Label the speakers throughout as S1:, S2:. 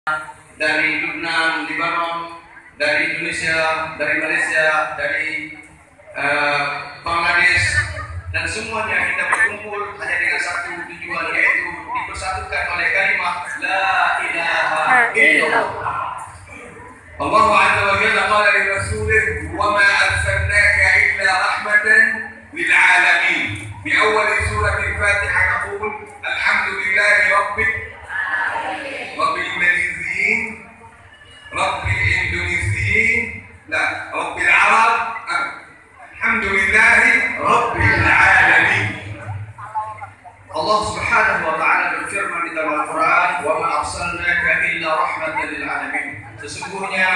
S1: dari Lebanon, dari Indonesia, dari Malaysia, dari Bangladesh, dan semuanya kita berkumpul hanya dengan satu tujuan, yaitu dipersatukan oleh kalimat La ilaha illallah. Allah Azza wa Jalla qala li rasulih wa ma arsalnaka illa rahmatan lil alamin. Di awal surah Al-Fatihah yaqul alhamdulillahi rabbil maliziin rabbil indonesiin la rabbil arab alhamdulillahi rabbil alamin. Allah Subhanahu wa ta'ala berfirman di dalam Al-Quran, wa ma arsalnaka illa rahmatan lil alamin. Sesungguhnya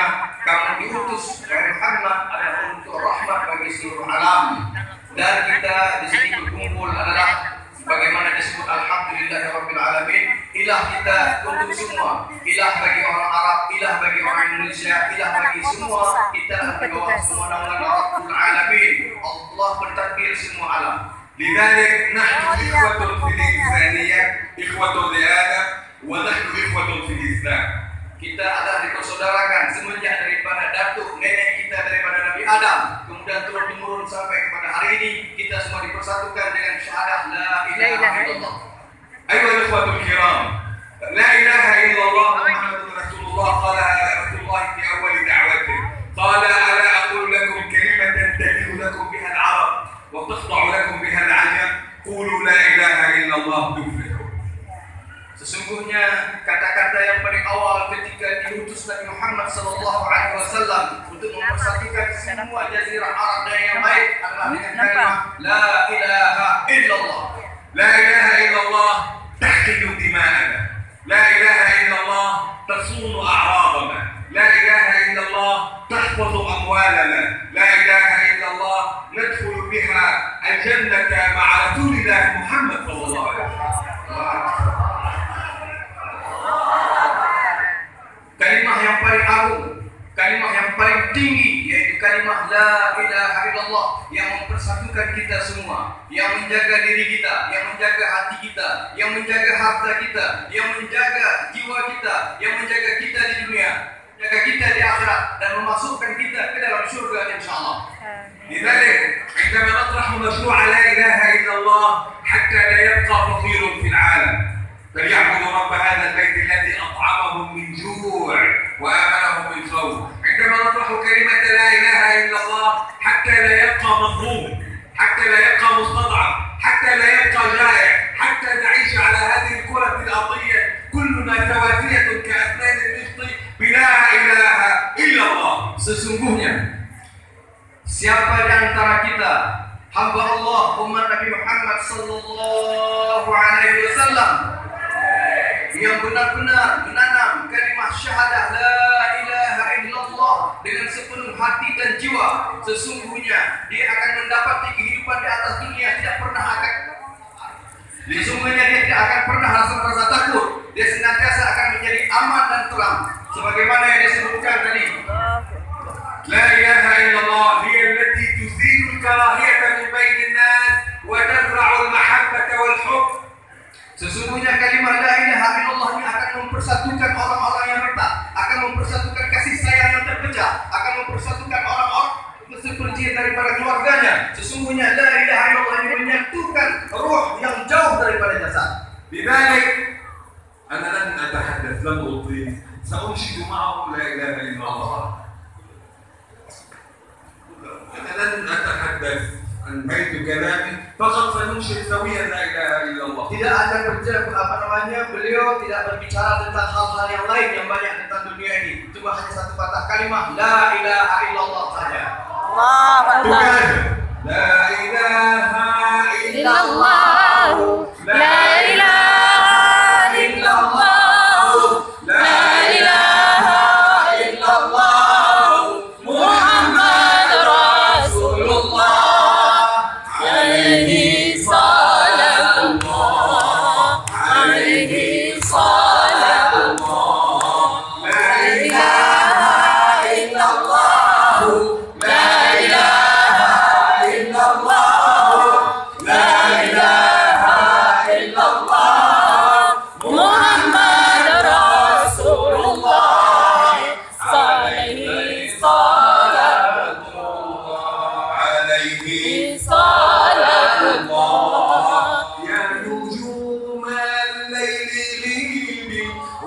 S1: kamu diutus oleh Muhammad adalah untuk rahmat bagi seluruh alam. Dan kita di sini berkumpul adalah bagaimana disebut alhamdulillahirabbil alamin, ilah kita untuk semua, ilah bagi orang Arab, ilah bagi orang Indonesia, ilah bagi semua, kita di bawah semua naungan Rabbul alamin. Allah bertakdir semua alam. Lidzalik nahnu ikhwatun fil insaniyah, ikhwatun li Adam, wa nahnu ikhwatun fil Islam. Kita adalah dipersaudarakan semenjak daripada datuk nenek kita daripada Nabi Adam, kemudian turun-temurun sampai kepada hari ini, kita semua dipersatukan dengan syahadah la ilaha illallah. Ayyuhal ikhwatul kiram, la ilaha illallah Muhammadur Rasulullah qala Rasulullah fi awal da'watih. Qala ala aqul lakum kalimatan tadilu lakum biha al-arab wa taqta'u lakum biha al-ajam. Qulu la ilaha illallah tuflihu. Sesungguhnya kata-kata yang paling awal ketika diutus Nabi Muhammad sallallahu alaihi wasallam untuk mempersatukan semua jazirah Arab dan yang lain adalah dengan kalimat la ilaha illallah. La ilaha illallah tahqilu dima'ana. La ilaha illallah tasunu a'radana. La ilaha illallah tahfazu amwalana. La ilaha illallah nadkhulu biha al-jannata ma'a Rasulillah Muhammad sallallahu alaihi wasallam. Kalimah yang paling agung, kalimah yang paling tinggi, yaitu kalimah la ilaha illallah, yang mempersatukan kita semua, yang menjaga diri kita, yang menjaga hati kita, yang menjaga harta kita, yang menjaga jiwa kita, yang menjaga kita di dunia, menjaga kita di akhirat, dan memasukkan kita ke dalam syurga insyaallah. Lidzalik, عندما نطرح مشروع لا إله إلا الله حتى لا يبقى فقير في العالم فليعبدوا رب هذا البيت الذي أطعمهم من جوع وآمنهم من خوف. عندما نطرح كلمة لا إله إلا الله حتى لا يبقى مظلوم، حتى لا يبقى مستضعف، حتى لا يبقى جائع، حتى نعيش على هذه الكرة الأرضية كلنا تواتية كأسنان المشط بلا إله إلا الله. Sesungguhnya siapa di antara kita hamba Allah umat Nabi Muhammad sallallahu alaihi wasallam yang benar-benar menanam kalimah syahadah la ilaha illallah dengan sepenuh hati dan jiwa, sesungguhnya dia akan mendapati kehidupan di atas dunia tidak pernah akan sesungguhnya dia tidak akan pernah rasa takut, dia senantiasa akan menjadi aman dan tenang sebagaimana yang disebutkan tadi. La ilaha illallah hiya allati tuzilu al-karahiyata min bainin nas wa tazra'u al-mahabbata wal hubb. Sesungguhnya kalimat la ilaha illallah ini akan mempersatukan orang-orang yang retak, akan mempersatukan kasih sayang yang terpecah, akan mempersatukan orang-orang seperti daripada keluarganya. Sesungguhnya la ilaha illallah ini menyatukan ruh yang jauh daripada jasad. Lidzalik ana lan atahaddath lam uti sa'unshidu ma'ahum la ilaha illallah. Ana lan atahaddath an baitu kalami faqad sanunshid sawiyan la ilaha illallah. Tidak akan beliau tidak berbicara tentang hal-hal yang lain yang banyak tentang dunia ini. Cuma hanya satu patah kalimah la ilaha illallah saja. Allah Akbar. La ilaha illallah. La ilaha illallah. La ilaha illallah. Muhammad Rasulullah. Alaihi salatullah. Alaihi salatullah. La ilaha illallah. La ilaha illallah. La ilaha illallah.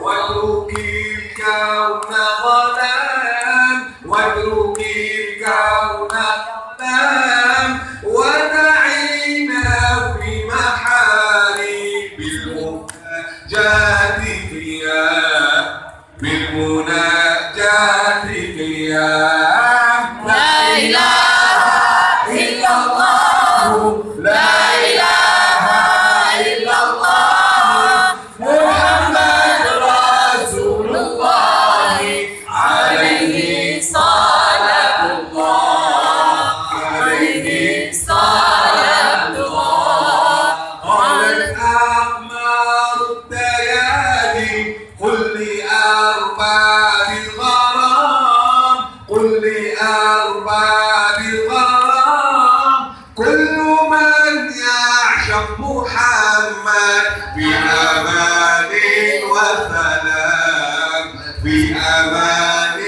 S2: واترك الكون ظلام واترك الكون ظلام ودعينا في محاريب المناجاة قيام بالمناجاة قيام لا إله إلا الله لا إله إلا الله محمد رسول الله عليه صلاة الله عليه صلاة الله قالت أقمار الديالي قل لأرباب الغرام قل لأرباب الغرام كل من يعشق محمد بأمان وسلام بأمان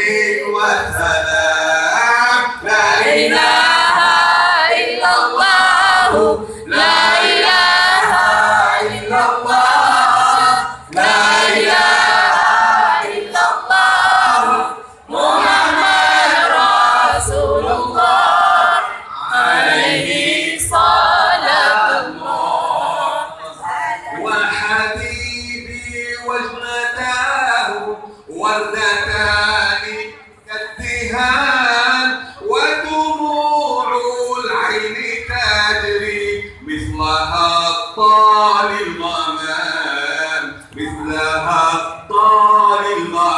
S2: وسلام لا إله إلا الله لا إله إلا الله لا إله إلا الله محمد رسول الله عليه صلاة الله وحبيبي وجنتاه وردتان كالدهان ودموع العين تجري مثلها الطال الغمام مثلها الطال الغمام